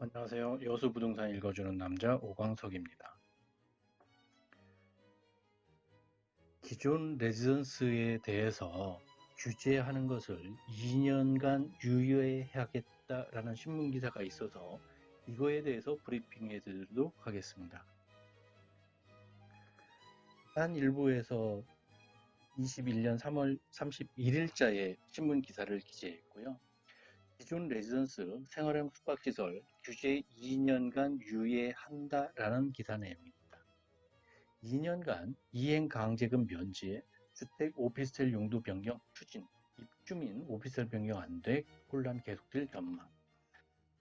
안녕하세요. 여수부동산 읽어주는 남자 오광석입니다. 기존 레지던스에 대해서 규제하는 것을 2년간 유예해야겠다라는 신문 기사가 있어서 이거에 대해서 브리핑해 드리도록 하겠습니다. 한 일부에서 21년 3월 31일자에 신문 기사를 기재했고요. 기존 레지던스 생활형 숙박시설 규제 2년간 유예한다라는 기사 내용입니다. 2년간 이행강제금 면제, 주택 오피스텔 용도 변경 추진, 입주민 오피스텔 변경 안돼 혼란 계속될 전망.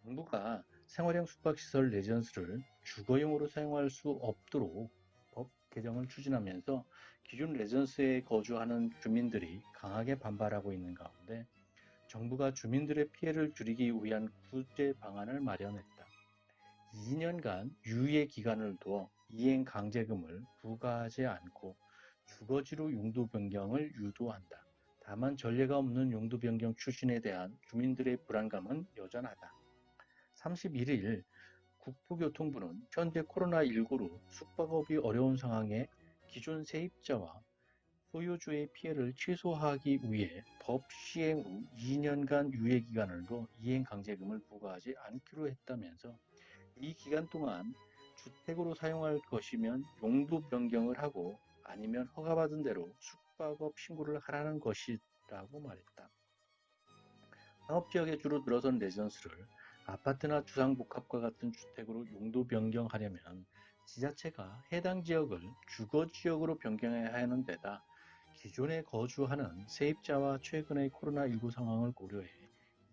정부가 생활형 숙박시설 레지던스를 주거용으로 사용할 수 없도록 법 개정을 추진하면서 기존 레지던스에 거주하는 주민들이 강하게 반발하고 있는 가운데 정부가 주민들의 피해를 줄이기 위한 구제 방안을 마련했다. 2년간 유예 기간을 두어 이행 강제금을 부과하지 않고 주거지로 용도 변경을 유도한다. 다만 전례가 없는 용도 변경 추진에 대한 주민들의 불안감은 여전하다. 31일 국토교통부는 현재 코로나19로 숙박업이 어려운 상황에 기존 세입자와 소유주의 피해를 최소화하기 위해 법 시행 후 2년간 유예 기간을 둬 이행 강제금을 부과하지 않기로 했다면서 이 기간 동안 주택으로 사용할 것이면 용도 변경을 하고 아니면 허가받은 대로 숙박업 신고를 하라는 것이라고 말했다. 상업지역에 주로 들어선 레지던스를 아파트나 주상복합과 같은 주택으로 용도 변경하려면 지자체가 해당 지역을 주거지역으로 변경해야 하는 데다 기존에 거주하는 세입자와 최근의 코로나19 상황을 고려해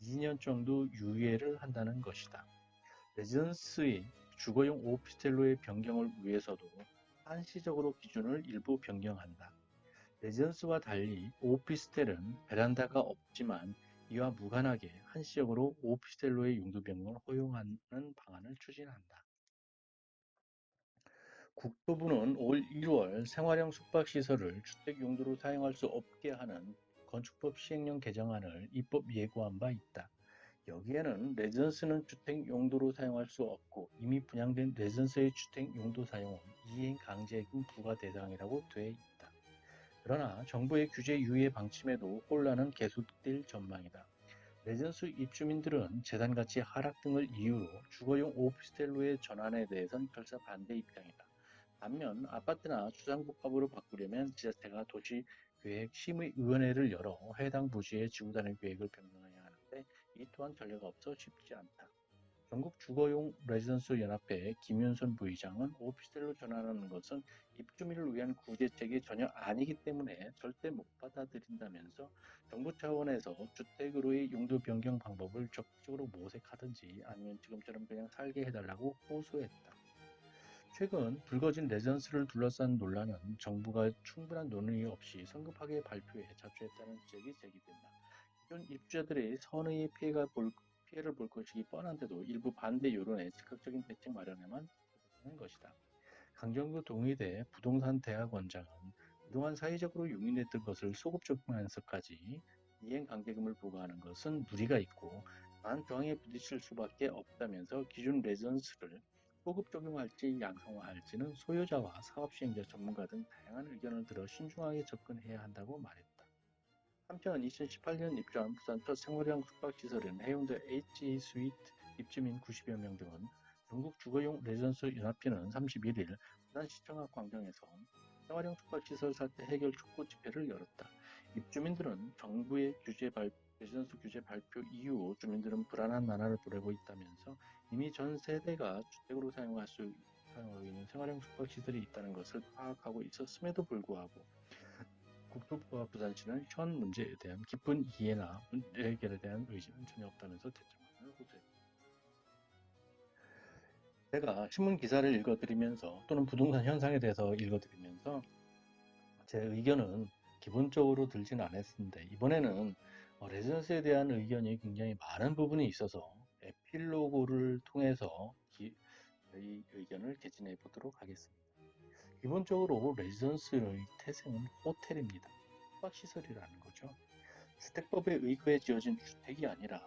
2년 정도 유예를 한다는 것이다. 레지던스의 주거용 오피스텔로의 변경을 위해서도 한시적으로 기준을 일부 변경한다. 레지던스와 달리 오피스텔은 베란다가 없지만 이와 무관하게 한시적으로 오피스텔로의 용도 변경을 허용하는 방안을 추진한다. 국토부는 올 1월 생활형 숙박시설을 주택 용도로 사용할 수 없게 하는 건축법 시행령 개정안을 입법 예고한 바 있다. 여기에는 레지던스는 주택 용도로 사용할 수 없고 이미 분양된 레지던스의 주택 용도 사용은 이행 강제금 부과 대상이라고 돼 있다. 그러나 정부의 규제 유예 방침에도 혼란은 계속될 전망이다. 레지던스 입주민들은 재산 가치 하락 등을 이유로 주거용 오피스텔로의 전환에 대해선 결사 반대 입장이다. 반면 아파트나 주상복합으로 바꾸려면 지자체가 도시계획심의위원회를 열어 해당 부지의 지구단위 계획을 변경해야 하는데 이 또한 전례가 없어 쉽지 않다. 전국주거용 레지던스 연합회 김윤선 부의장은 오피스텔로 전환하는 것은 입주민을 위한 구제책이 전혀 아니기 때문에 절대 못 받아들인다면서 정부 차원에서 주택으로의 용도 변경 방법을 적극적으로 모색하든지 아니면 지금처럼 그냥 살게 해달라고 호소했다. 최근 불거진 레지던스를 둘러싼 논란은 정부가 충분한 논의 없이 성급하게 발표해 자초했다는 지적이 제기된다. 기존 입주자들의 선의의 피해를 볼 것이기 뻔한데도 일부 반대 여론에 즉각적인 대책 마련에만 하는 것이다. 강정규 동의대 부동산 대학원장은 그동안 사회적으로 용인했던 것을 소급 적용하면서까지 이행 강제금을 부과하는 것은 무리가 있고 만 조항에 부딪힐 수밖에 없다면서 기존 레지던스를 소급 적용할지 양성화할지는 소유자와 사업시행자 전문가 등 다양한 의견을 들어 신중하게 접근해야 한다고 말했다. 한편 2018년 입주한 부산 첫 생활형 숙박시설인 해운대 H 스위트 입주민 90여 명 등은 전국 주거용 레지던스 연합회는 31일 부산시청 앞 광장에서 생활형 숙박시설 사태 해결 촉구 집회를 열었다. 입주민들은 정부의 레지던스 규제 발표 이후 주민들은 불안한 나날을 보내고 있다면서 이미 전 세대가 주택으로 사용하고 있는 생활형 숙박시설이 있다는 것을 파악하고 있었음에도 불구하고 국토부와 부산시는 현 문제에 대한 깊은 이해나 문제 해결에 대한 의지는 전혀 없다면서 대책만을 호소했다. 제가 신문 기사를 읽어드리면서 또는 부동산 현상에 대해서 읽어드리면서 제 의견은 기본적으로 들지는 않았는데 이번에는 레지던스에 대한 의견이 굉장히 많은 부분이 있어서 에필로그를 통해서 저희 의견을 개진해 보도록 하겠습니다. 기본적으로 레지던스의 태생은 호텔입니다. 숙박시설이라는 거죠. 주택법에 의거해 지어진 주택이 아니라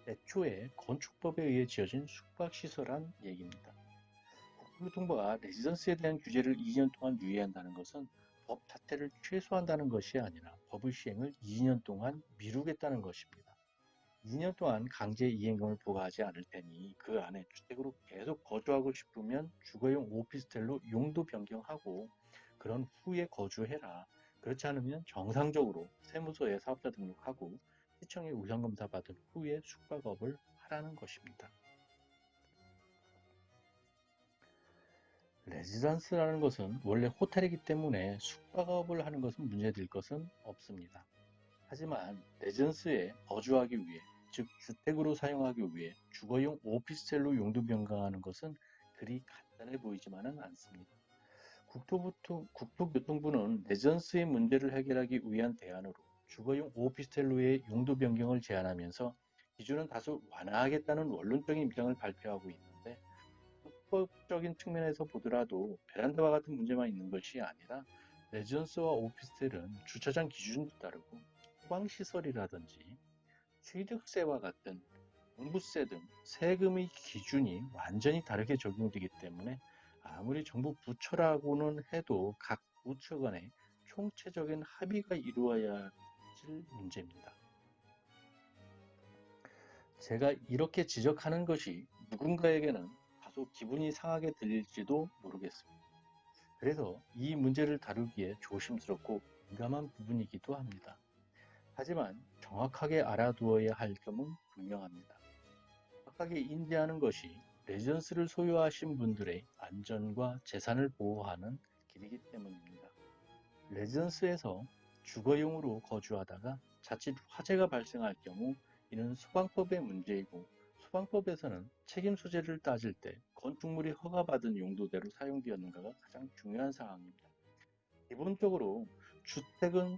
애초에 건축법에 의해 지어진 숙박시설한 얘기입니다. 국토교통부가 레지던스에 대한 규제를 2년 동안 유예한다는 것은 법 자체를 최소화한다는 것이 아니라 법의 시행을 2년 동안 미루겠다는 것입니다. 2년 동안 강제 이행금을 부과하지 않을 테니 그 안에 주택으로 계속 거주하고 싶으면 주거용 오피스텔로 용도 변경하고 그런 후에 거주해라. 그렇지 않으면 정상적으로 세무서에 사업자 등록하고 시청에 우선검사 받은 후에 숙박업을 하라는 것입니다. 레지던스라는 것은 원래 호텔이기 때문에 숙박업을 하는 것은 문제될 것은 없습니다. 하지만 레지던스에 거주하기 위해, 즉 주택으로 사용하기 위해 주거용 오피스텔로 용도 변경하는 것은 그리 간단해 보이지만은 않습니다. 국토교통부는 레지던스의 문제를 해결하기 위한 대안으로 주거용 오피스텔로의 용도 변경을 제안하면서 기준은 다소 완화하겠다는 원론적인 입장을 발표하고 있는데 합법적인 측면에서 보더라도 베란다와 같은 문제만 있는 것이 아니라 레지던스와 오피스텔은 주차장 기준도 다르고 소방시설이라든지 취득세와 같은 종부세 등 세금의 기준이 완전히 다르게 적용되기 때문에 아무리 정부 부처라고는 해도 각 부처 간에 총체적인 합의가 이루어야 할 문제입니다. 제가 이렇게 지적하는 것이 누군가에게는 다소 기분이 상하게 들릴지도 모르겠습니다. 그래서 이 문제를 다루기에 조심스럽고 민감한 부분이기도 합니다. 하지만 정확하게 알아두어야 할 점은 분명합니다. 정확하게 인지하는 것이 레지던스를 소유하신 분들의 안전과 재산을 보호하는 길이기 때문입니다. 레지던스에서 주거용으로 거주하다가 자칫 화재가 발생할 경우 이는 소방법의 문제이고 소방법에서는 책임 소재를 따질 때 건축물이 허가받은 용도대로 사용되었는가가 가장 중요한 사항입니다. 기본적으로 주택은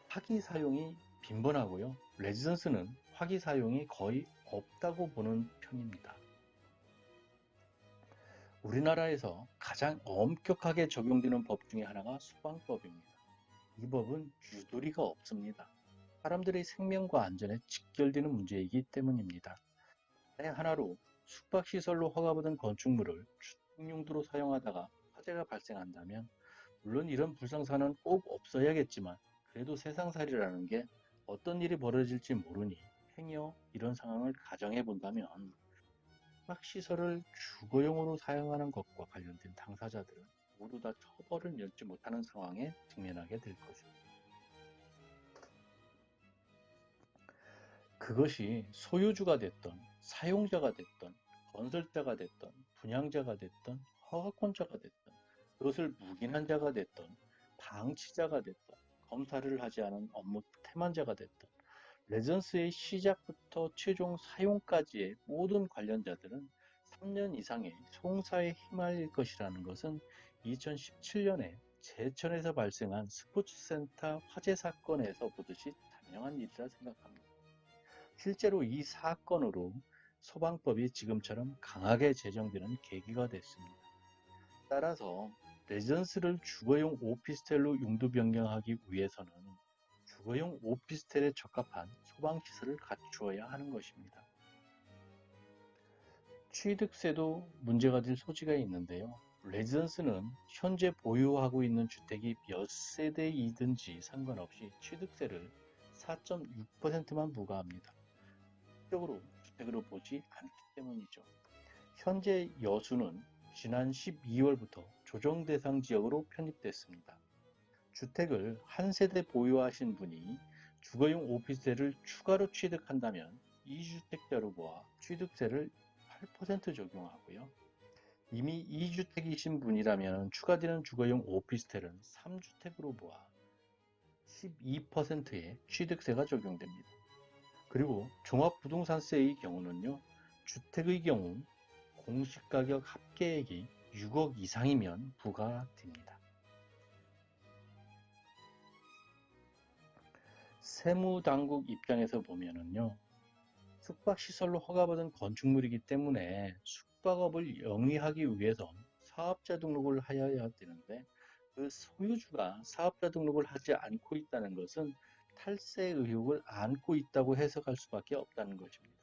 화기 사용이 빈번하고요. 레지던스는 화기 사용이 거의 없다고 보는 편입니다. 우리나라에서 가장 엄격하게 적용되는 법 중에 하나가 소방법입니다. 이 법은 유도리가 없습니다. 사람들의 생명과 안전에 직결되는 문제이기 때문입니다. 단 하나로 숙박시설로 허가받은 건축물을 주택용도로 사용하다가 화재가 발생한다면 물론 이런 불상사는 꼭 없어야겠지만 그래도 세상살이라는 게 어떤 일이 벌어질지 모르니 행여 이런 상황을 가정해 본다면 숙박시설을 주거용으로 사용하는 것과 관련된 당사자들은 모두 다 처벌을 면치 못하는 상황에 직면하게 될 것입니다. 그것이 소유주가 됐던 사용자가 됐던 건설자가 됐던 분양자가 됐던 허가권자가 됐던 그것을 묵인한 자가 됐던 방치자가 됐던 검사를 하지 않은 업무 태만자가 됐던 레전스의 시작부터 최종 사용까지의 모든 관련자들은 3년 이상의 송사에 휘말릴 것이라는 것은 2017년에 제천에서 발생한 스포츠센터 화재 사건에서 보듯이 당연한 일이라 생각합니다. 실제로 이 사건으로 소방법이 지금처럼 강하게 제정되는 계기가 됐습니다. 따라서 레지던스를 주거용 오피스텔로 용도 변경하기 위해서는 주거용 오피스텔에 적합한 소방시설을 갖추어야 하는 것입니다. 취득세도 문제가 될 소지가 있는데요. 레지던스는 현재 보유하고 있는 주택이 몇 세대이든지 상관없이 취득세를 4.6%만 부과합니다. 적으로 주택으로 보지 않기 때문이죠. 현재 여수는 지난 12월부터 조정 대상 지역으로 편입됐습니다. 주택을 한 세대 보유하신 분이 주거용 오피스텔을 추가로 취득한다면 2주택자로 모아 취득세를 8% 적용하고요. 이미 2주택이신 분이라면 추가되는 주거용 오피스텔은 3주택으로 모아 12%의 취득세가 적용됩니다. 그리고 종합부동산세의 경우는요. 주택의 경우 공시가격 합계액이 6억 이상이면 부과됩니다. 세무당국 입장에서 보면은요. 숙박시설로 허가받은 건축물이기 때문에 숙박업을 영위하기 위해선 사업자 등록을 하여야 되는데 그 소유주가 사업자 등록을 하지 않고 있다는 것은 탈세 의혹을 안고 있다고 해석할 수밖에 없다는 것입니다.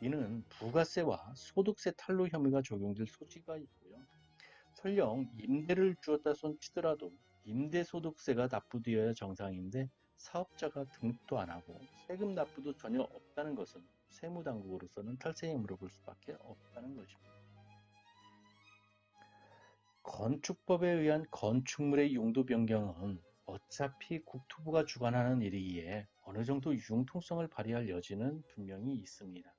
D는 부가세와 소득세 탈루 혐의가 적용될 소지가 있고요. 설령 임대를 주었다 손치더라도 임대소득세가 납부되어야 정상인데 사업자가 등록도 안 하고 세금 납부도 전혀 없다는 것은 세무당국으로서는 탈세에 물어볼 수밖에 없다는 것입니다. 건축법에 의한 건축물의 용도 변경은 어차피 국토부가 주관하는 일이기에 어느 정도 융통성을 발휘할 여지는 분명히 있습니다.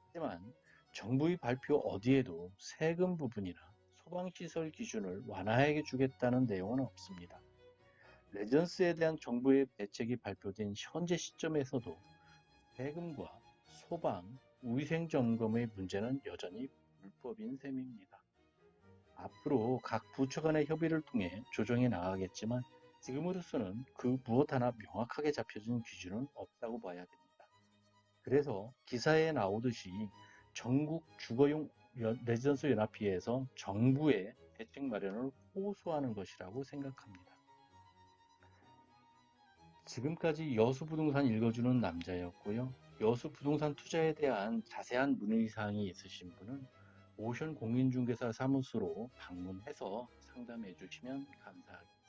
하지만 정부의 발표 어디에도 세금 부분이나 소방시설 기준을 완화해 주겠다는 내용은 없습니다. 레전스에 대한 정부의 대책이 발표된 현재 시점에서도 세금과 소방, 위생점검의 문제는 여전히 불법인 셈입니다. 앞으로 각 부처 간의 협의를 통해 조정해 나가겠지만 지금으로서는 그 무엇 하나 명확하게 잡혀진 기준은 없다고 봐야 됩니다. 그래서 기사에 나오듯이 전국 주거용 레지던스 연합회에서 정부의 대책 마련을 호소하는 것이라고 생각합니다. 지금까지 여수부동산 읽어주는 남자였고요. 여수부동산 투자에 대한 자세한 문의사항이 있으신 분은 오션 공인중개사 사무소로 방문해서 상담해 주시면 감사하겠습니다.